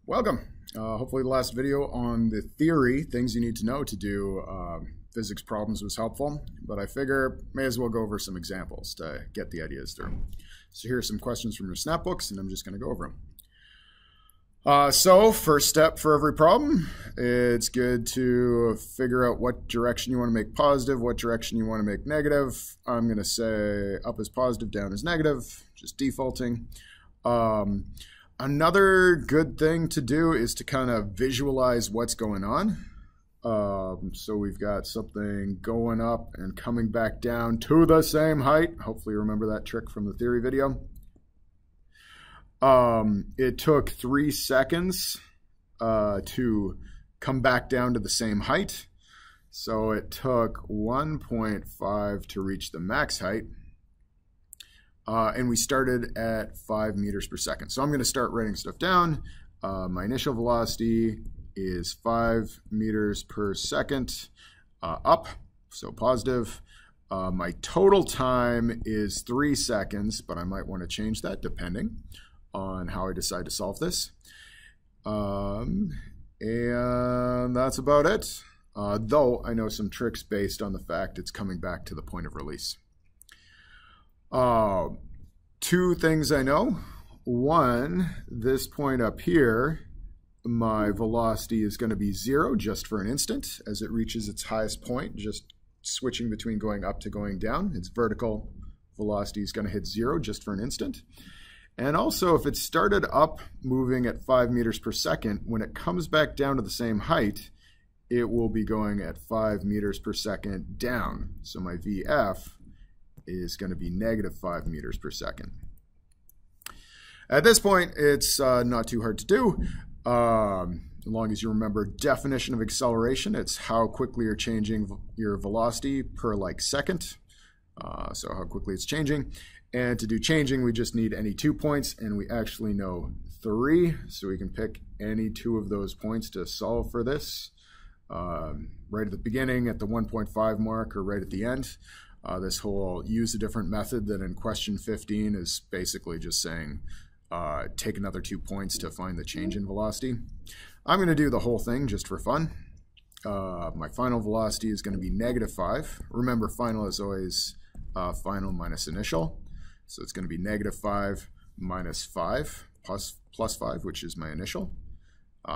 Welcome. Hopefully the last video on the theory, things you need to know to do physics problems was helpful, but I figure may as well go over some examples to get the ideas through. So here are some questions from your snapbooks, and I'm just going to go over them. So first step for every problem, it's good to figure out what direction you want to make positive, what direction you want to make negative. I'm going to say up is positive, down is negative, just defaulting. Another good thing to do is to kind of visualize what's going on. So we've got something going up and coming back down to the same height. Hopefully you remember that trick from the theory video. It took 3 seconds to come back down to the same height. So it took 1.5 to reach the max height. And we started at 5 meters per second. So I'm going to start writing stuff down. My initial velocity is 5 meters per second up, so positive. My total time is 3 seconds, but I might want to change that depending on how I decide to solve this. And that's about it. Though I know some tricks based on the fact it's coming back to the point of release. 2 things I know. One, this point up here, my velocity is going to be 0 just for an instant as it reaches its highest point, just switching between going up to going down. Its vertical velocity is going to hit 0 just for an instant. And also, if it started up moving at 5 meters per second, when it comes back down to the same height, it will be going at 5 meters per second down. So my VF is going to be negative 5 meters per second. At this point, it's not too hard to do. As long as you remember definition of acceleration, it's how quickly you're changing your velocity per second. So how quickly it's changing. And to do changing, we just need any 2 points, and we actually know 3. So we can pick any 2 of those points to solve for this. Right at the beginning, at the 1.5 mark, or right at the end. This whole use a different method than in question 15 is basically just saying take another 2 points to find the change in velocity. I'm going to do the whole thing just for fun. My final velocity is going to be negative 5. Remember, final is always final minus initial. So it's going to be negative 5 minus 5 plus 5, which is my initial.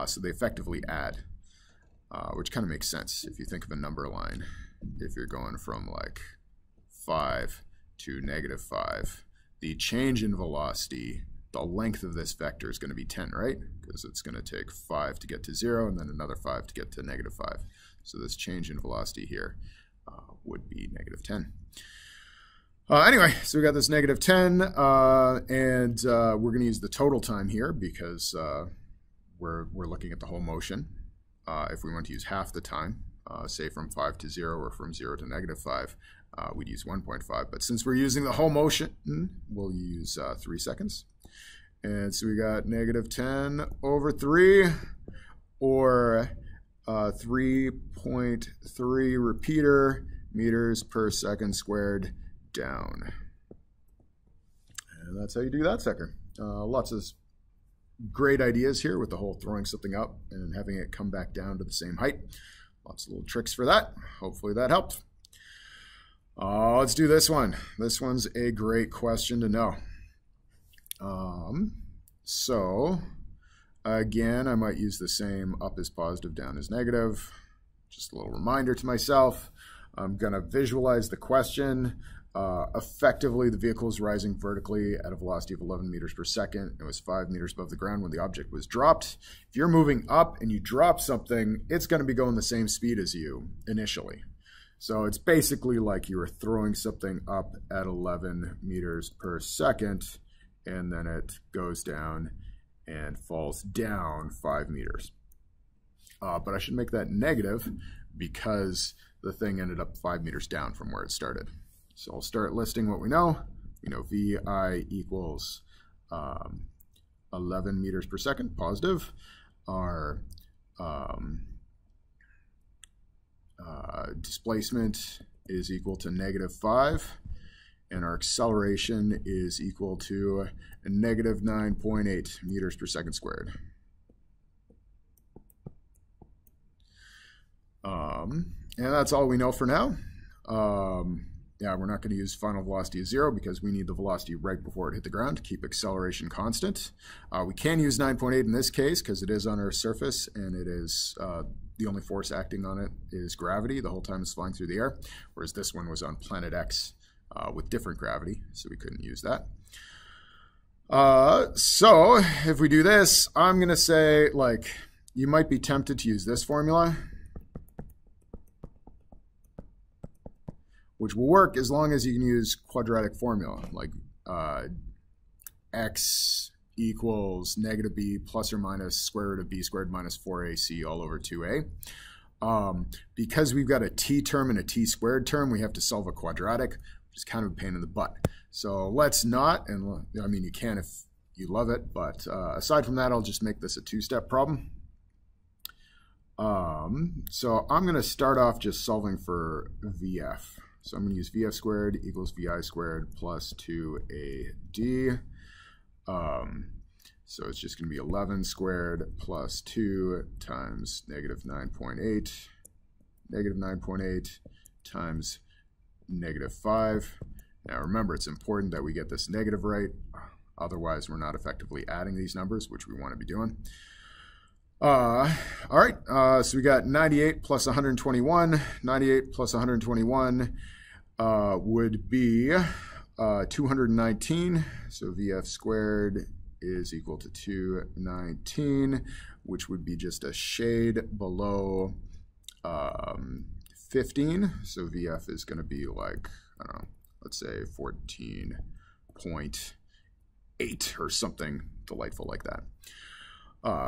So they effectively add, which kind of makes sense if you think of a number line. If you're going from 5 to negative 5, the change in velocity, the length of this vector is going to be 10, right? Because it's going to take 5 to get to 0 and then another 5 to get to negative 5. So this change in velocity here would be negative 10. Anyway, so we got this negative 10, and we're going to use the total time here because we're looking at the whole motion. If we want to use half the time, say from 5 to 0 or from 0 to negative 5, we'd use 1.5. But since we're using the whole motion, we'll use 3 seconds. And so we got negative 10 over 3, or 3.3 repeater meters per second squared down. And that's how you do that sucker. Lots of great ideas here with the whole throwing something up and having it come back down to the same height. Lots of little tricks for that. Hopefully that helped. Let's do this one. This one's a great question to know. So again, I might use the same up is positive, down is negative. Just a little reminder to myself. I'm going to visualize the question. Effectively, the vehicle is rising vertically at a velocity of 11 meters per second. It was 5 meters above the ground when the object was dropped. If you're moving up and you drop something, it's going to be going the same speed as you initially. So it's basically like you were throwing something up at 11 meters per second, and then it goes down and falls down 5 meters. But I should make that negative because the thing ended up 5 meters down from where it started. So I'll start listing what we know. We know VI equals 11 meters per second, positive. Our displacement is equal to negative 5. And our acceleration is equal to negative 9.8 meters per second squared. And that's all we know for now. Yeah, we're not going to use final velocity of 0 because we need the velocity right before it hit the ground to keep acceleration constant. We can use 9.8 in this case because it is on Earth's surface, and it is the only force acting on it is gravity the whole time it's flying through the air, whereas this one was on planet X with different gravity, so we couldn't use that. So if we do this, I'm going to say, like, you might be tempted to use this formula, which will work as long as you can use quadratic formula, like x equals negative b plus or minus square root of b squared minus 4ac all over 2a. Because we've got a t term and a t squared term, we have to solve a quadratic, which is kind of a pain in the butt. So let's not, and I mean, you can if you love it, but aside from that, I'll just make this a two-step problem. So I'm going to start off just solving for VF. So I'm going to use VF squared equals VI squared plus 2AD. So it's just going to be 11 squared plus 2 times negative 9.8, negative 9.8 times negative 5. Now remember, it's important that we get this negative right. Otherwise, we're not effectively adding these numbers, which we want to be doing. All right, so we got 98 plus 121. 98 plus 121 would be 219. So VF squared is equal to 219, which would be just a shade below 15. So VF is going to be like, I don't know, let's say 14.8 or something delightful like that.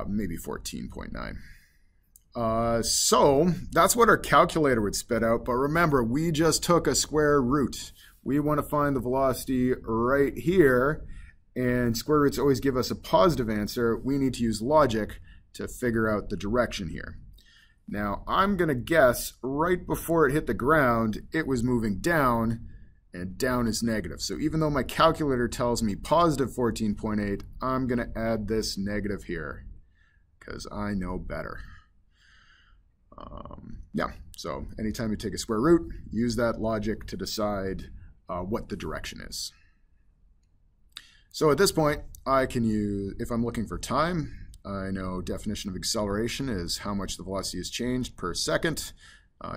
Maybe 14.9. So that's what our calculator would spit out. But remember, we just took a square root. We want to find the velocity right here. And square roots always give us a positive answer. We need to use logic to figure out the direction here. Now, I'm going to guess right before it hit the ground, it was moving down, and down is negative. So even though my calculator tells me positive 14.8, I'm going to add this negative here because I know better. Yeah, so anytime you take a square root, use that logic to decide what the direction is. So at this point, I can use, if I'm looking for time, I know definition of acceleration is how much the velocity has changed per second,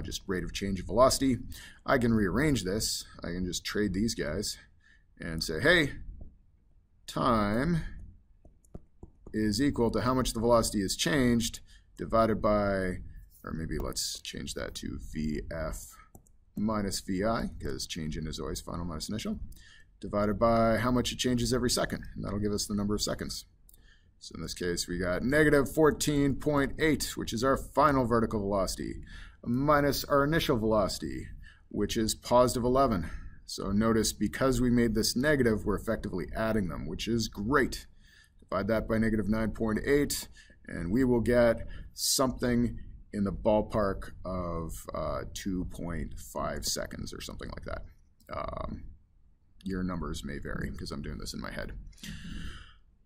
just rate of change of velocity. I can rearrange this. I can just trade these guys and say, hey, time is equal to how much the velocity has changed divided by, or maybe let's change that to VF minus VI, because change in is always final minus initial, divided by how much it changes every second. And that'll give us the number of seconds. So in this case, we got negative 14.8, which is our final vertical velocity, minus our initial velocity, which is positive 11. So notice, because we made this negative, we're effectively adding them, which is great. Divide that by negative 9.8, and we will get something in the ballpark of 2.5 seconds or something like that. Your numbers may vary because I'm doing this in my head.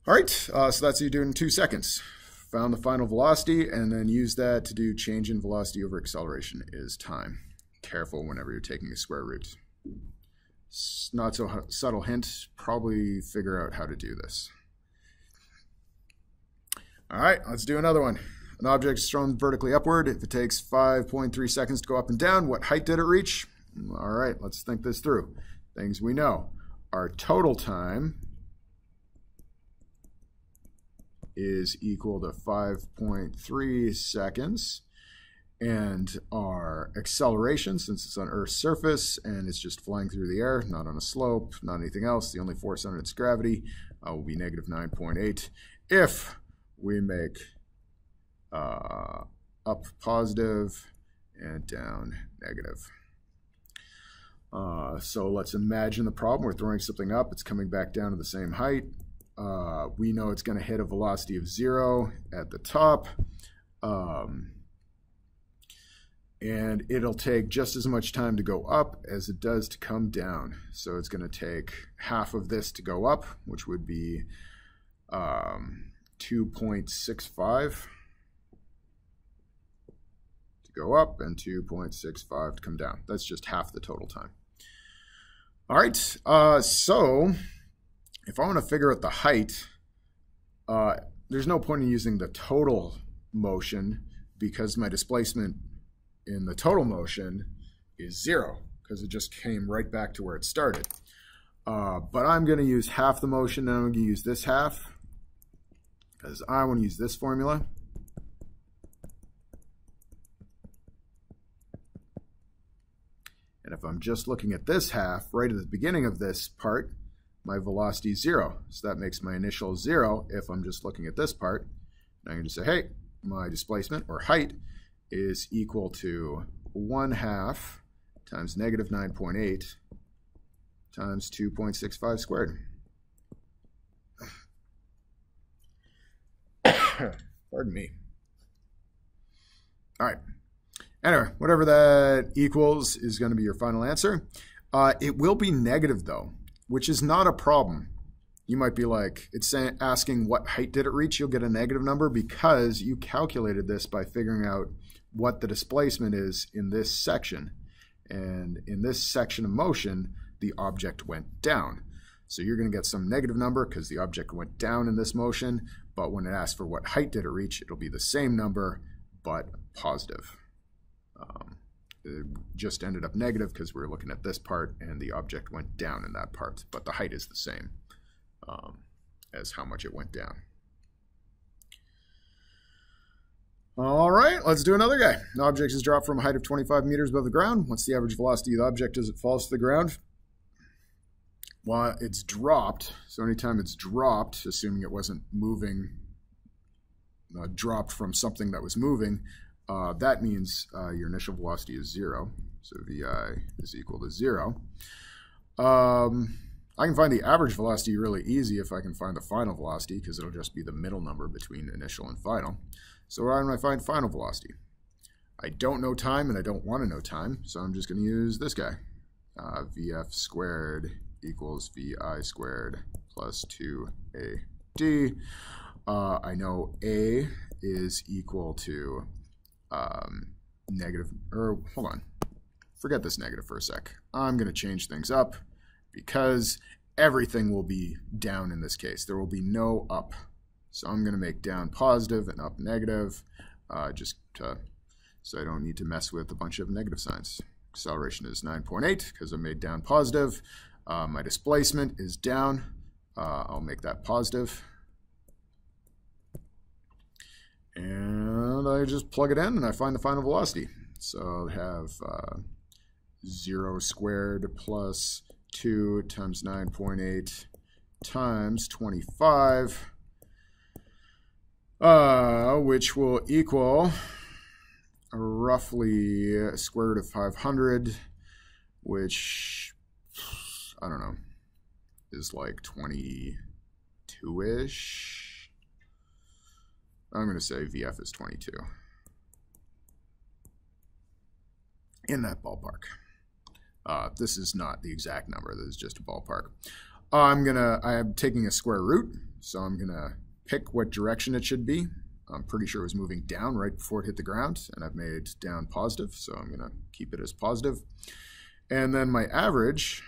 All right, so that's what you do in 2 seconds. Found the final velocity, and then use that to do change in velocity over acceleration is time. Careful whenever you're taking a square root. Not so subtle hint, probably figure out how to do this. All right, let's do another one. An object is thrown vertically upward. If it takes 5.3 seconds to go up and down, what height did it reach? All right, let's think this through. Things we know. Our total time is equal to 5.3 seconds. And our acceleration, since it's on Earth's surface and it's just flying through the air, not on a slope, not anything else, the only force on its gravity will be negative 9.8. If we make up positive and down negative. So let's imagine the problem. We're throwing something up. It's coming back down to the same height. We know it's going to hit a velocity of 0 at the top. And it'll take just as much time to go up as it does to come down. So it's going to take half of this to go up, which would be 2.65. To go up and 2.65 to come down. That's just half the total time. All right, so if I want to figure out the height, there's no point in using the total motion because my displacement in the total motion is 0 because it just came right back to where it started. But I'm going to use half the motion, and I'm going to use this half because I want to use this formula. And if I'm just looking at this half, right at the beginning of this part, my velocity is 0. So that makes my initial 0 if I'm just looking at this part. And I can just say, hey, my displacement, or height, is equal to 1/2 times negative 9.8 times 2.65 squared. Pardon me. All right. Anyway, whatever that equals is going to be your final answer. It will be negative, though, which is not a problem. You might be like, it's asking what height did it reach? You'll get a negative number because you calculated this by figuring out what the displacement is in this section. And in this section of motion, the object went down. So you're going to get some negative number because the object went down in this motion. But when it asks for what height did it reach, it'll be the same number, but positive. It just ended up negative because we were looking at this part and the object went down in that part, but the height is the same as how much it went down. All right, let's do another guy. The object is dropped from a height of 25 meters above the ground. What's the average velocity of the object as it falls to the ground? Well, it's dropped, so anytime it's dropped, assuming it wasn't moving, dropped from something that was moving, that means your initial velocity is 0. So VI is equal to 0. I can find the average velocity really easy if I can find the final velocity because it'll just be the middle number between initial and final. So where am I find final velocity? I don't know time and I don't want to know time, so I'm just going to use this guy. VF squared equals VI squared plus 2AD. I know A is equal to hold on, forget this negative for a sec. I'm going to change things up because everything will be down in this case. There will be no up. So I'm going to make down positive and up negative so I don't need to mess with a bunch of negative signs. Acceleration is 9.8 because I made down positive. My displacement is down. I'll make that positive. And I just plug it in and I find the final velocity. So I have 0 squared plus 2 times 9.8 times 25, which will equal roughly square root of 500, which, I don't know, is like 22-ish. I'm going to say VF is 22. In that ballpark. This is not the exact number. This is just a ballpark. I am taking a square root, so I'm going to pick what direction it should be. I'm pretty sure it was moving down right before it hit the ground, and I've made down positive, so I'm going to keep it as positive. And then my average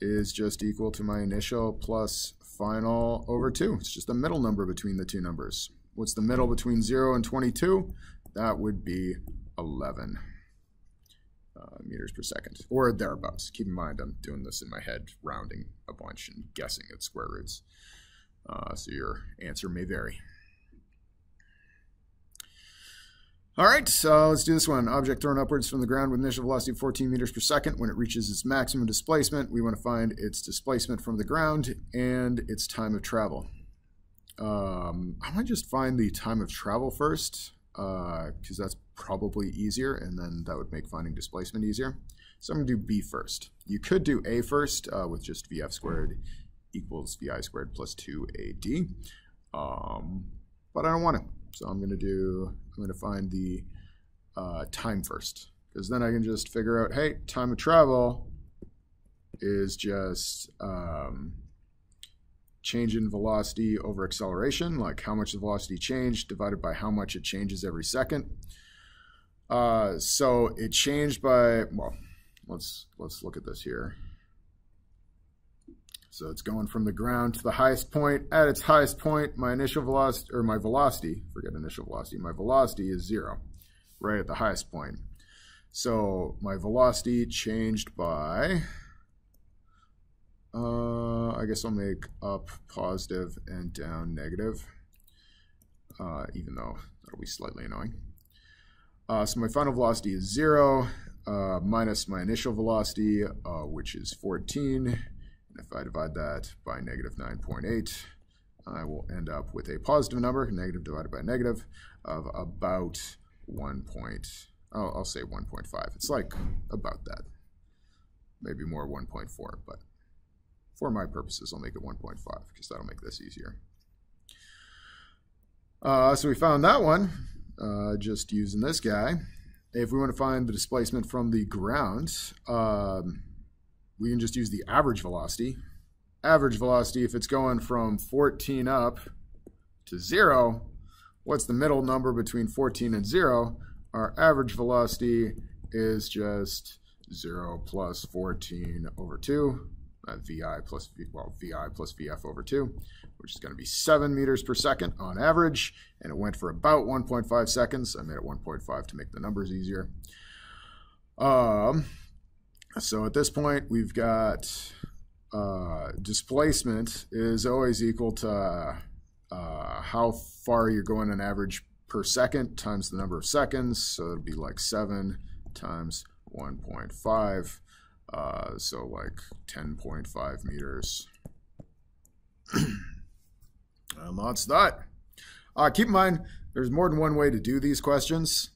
is just equal to my initial plus final over 2. It's just the middle number between the two numbers. What's the middle between 0 and 22? That would be 11 meters per second, or thereabouts. Keep in mind, I'm doing this in my head, rounding a bunch and guessing at square roots. So your answer may vary. All right, so let's do this one. Object thrown upwards from the ground with initial velocity of 14 meters per second. When it reaches its maximum displacement, we want to find its displacement from the ground and its time of travel. I might just find the time of travel first, because that's probably easier, and then that would make finding displacement easier. So I'm going to do B first. You could do A first with just VF squared equals VI squared plus 2AD, but I don't want to. So I'm going to find the time first, because then I can just figure out, hey, time of travel is just change in velocity over acceleration, like how much the velocity changed divided by how much it changes every second. So it changed by, well, let's look at this here. So it's going from the ground to the highest point. At its highest point, my initial velocity, or my velocity, forget initial velocity, my velocity is 0, right at the highest point. So my velocity changed by, I guess I'll make up positive and down negative, even though that'll be slightly annoying. So my final velocity is 0 minus my initial velocity, which is 14. And if I divide that by negative 9.8, I will end up with a positive number, negative divided by negative, of about I'll say 1.5. It's like about that. Maybe more 1.4, but for my purposes, I'll make it 1.5 because that'll make this easier. So we found that one just using this guy. If we want to find the displacement from the ground, we can just use the average velocity. Average velocity, if it's going from 14 up to 0, what's the middle number between 14 and 0? Our average velocity is just 0 plus 14 over 2, VI plus VF over 2, which is going to be 7 meters per second on average, and it went for about 1.5 seconds. I made it 1.5 to make the numbers easier. So at this point, we've got displacement is always equal to how far you're going on average per second times the number of seconds. So it'd be like 7 times 1.5, so like 10.5 meters. And that's that. Keep in mind, there's more than one way to do these questions.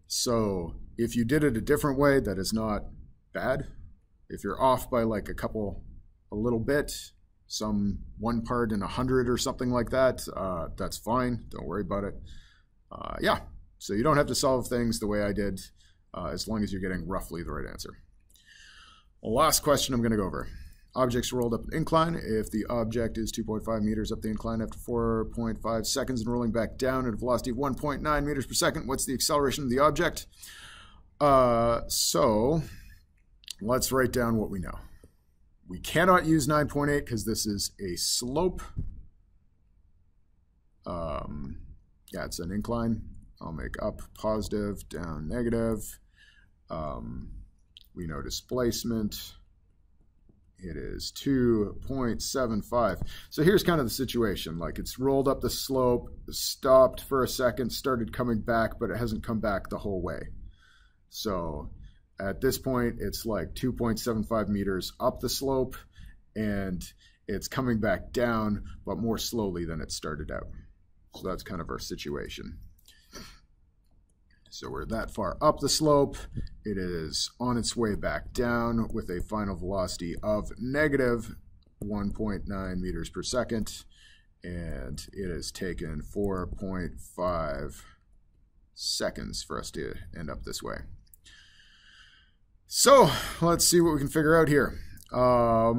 So if you did it a different way, that is not bad. If you're off by like a little bit, some 1 part in 100 or something like that, that's fine. Don't worry about it. Yeah, so you don't have to solve things the way I did, as long as you're getting roughly the right answer. Last question I'm going to go over. Objects rolled up an incline. If the object is 2.5 meters up the incline after 4.5 seconds and rolling back down at a velocity of 1.9 meters per second, what's the acceleration of the object? So let's write down what we know. We cannot use 9.8 because this is a slope. Yeah, it's an incline. I'll make up positive, down negative. We know displacement. It is 2.75. So here's kind of the situation. Like it's rolled up the slope, stopped for a second, started coming back, but it hasn't come back the whole way. So at this point, it's like 2.75 meters up the slope, and it's coming back down, but more slowly than it started out. So that's kind of our situation. So we're that far up the slope. It is on its way back down with a final velocity of negative 1.9 meters per second. And it has taken 4.5 seconds for us to end up this way. So let's see what we can figure out here. I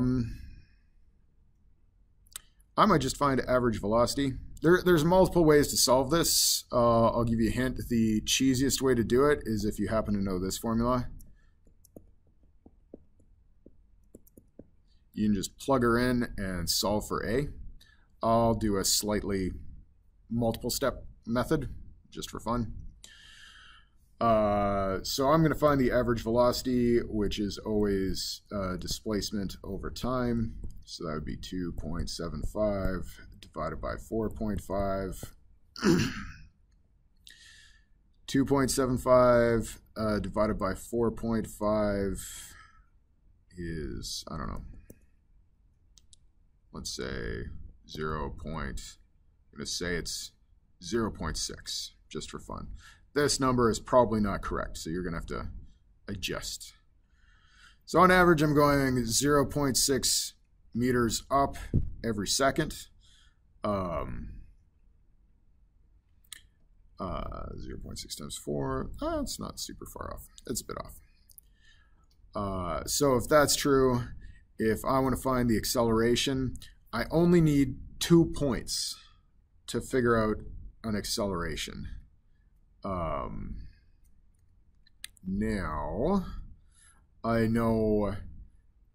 might just find average velocity. There's multiple ways to solve this. I'll give you a hint. The cheesiest way to do it is if you happen to know this formula. You can just plug her in and solve for A. I'll do a slightly multiple step method just for fun. So I'm going to find the average velocity, which is always displacement over time. So that would be 2.75 divided by 4.5. 2.75 divided by 4.5 is, I don't know, let's say 0. I'm going to say it's 0.6 just for fun. This number is probably not correct, so you're going to have to adjust. So on average, I'm going 0.6 meters up every second. 0.6 times 4, it's not super far off. It's a bit off. So if that's true, if I want to find the acceleration, I only need 2 points to figure out an acceleration. Now, I know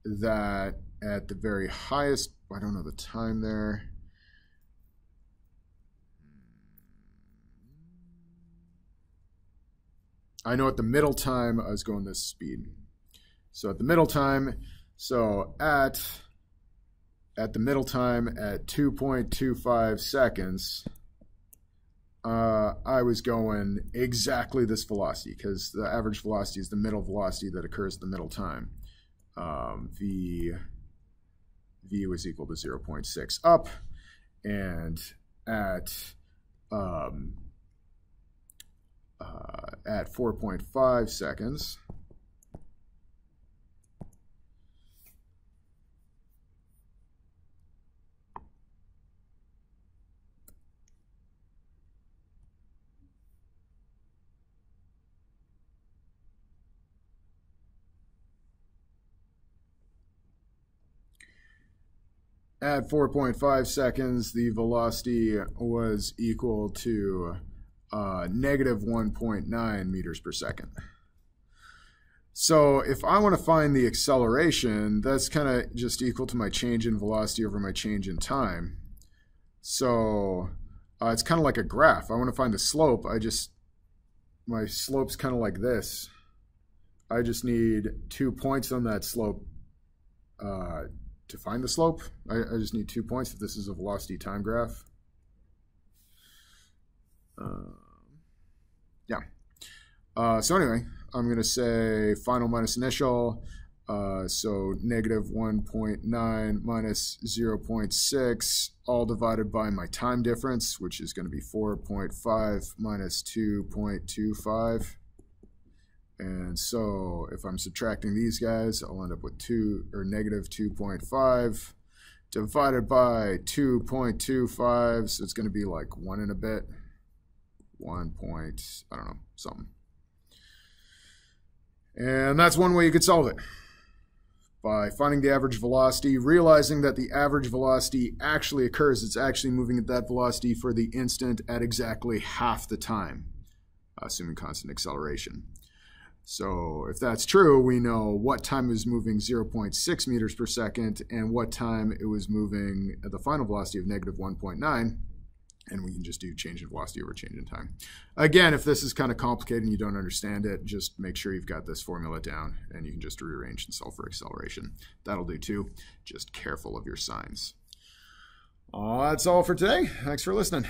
that at the very highest, I don't know the time there. I know at the middle time I was going this speed. So at the middle time, so at the middle time at 2.25 seconds, I was going exactly this velocity, because the average velocity is the middle velocity that occurs at the middle time. V was equal to 0.6 up, and at 4.5 seconds, the velocity was equal to negative 1.9 meters per second. So if I want to find the acceleration, that's kind of just equal to my change in velocity over my change in time. So it's kind of like a graph. I want to find the slope. My slope's kind of like this. I just need 2 points on that slope to find the slope. I just need 2 points if this is a velocity time graph. So anyway, I'm going to say final minus initial. So negative 1.9 minus 0.6, all divided by my time difference, which is going to be 4.5 minus 2.25. And so if I'm subtracting these guys, I'll end up with negative 2.5 divided by 2.25. So it's going to be like 1 and a bit. 1 point, I don't know, something. And that's one way you could solve it. By finding the average velocity, realizing that the average velocity actually occurs. It's actually moving at that velocity for the instant at exactly half the time, assuming constant acceleration. So if that's true, we know what time it was moving 0.6 meters per second and what time it was moving at the final velocity of negative 1.9. And we can just do change in velocity over change in time. Again, if this is kind of complicated and you don't understand it, just make sure you've got this formula down and you can just rearrange and solve for acceleration. That'll do too. Just careful of your signs. That's all for today. Thanks for listening.